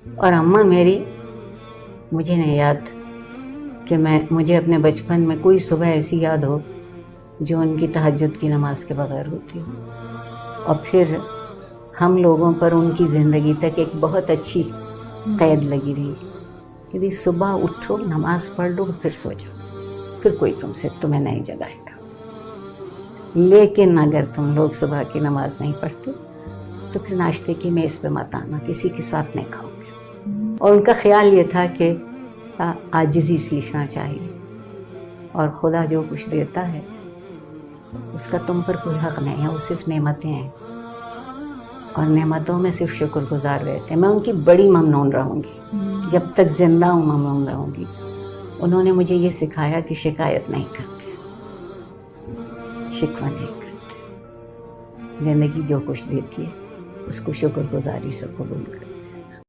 اور اماں میری، مجھے نہیں یاد کہ مجھے اپنے بچپن میں کوئی صبح ایسی یاد ہو جو ان کی تہجد کی نماز کے بغیر ہوتی ہو. اور پھر ہم لوگوں پر ان کی زندگی تک ایک بہت اچھی قید لگی رہی کہ صبح اٹھو، نماز پڑھ لو، پھر سو جاؤ، پھر کوئی تمہیں نہیں جگائے گا. لیکن اگر تم لوگ صبح کی نماز نہیں پڑھتے تو پھر ناشتے کی میز پہ مت آنا، کسی کے ساتھ نہیں کھاؤ گے. اور ان کا خیال یہ تھا کہ عاجزی سیکھنا چاہیے، اور خدا جو کچھ دیتا ہے اس کا تم پر کوئی حق نہیں ہے، وہ صرف نعمتیں ہیں، اور نعمتوں میں صرف شکر گزار رہتے ہیں. میں ان کی بڑی ممنون رہوں گی، جب تک زندہ ہوں ممنون رہوں گی. انہوں نے مجھے یہ سکھایا کہ شکایت نہیں کرتے، شکوہ نہیں کرتے. زندگی جو کچھ دیتی ہے اس کو شکر گزاری سے قبول کرتے.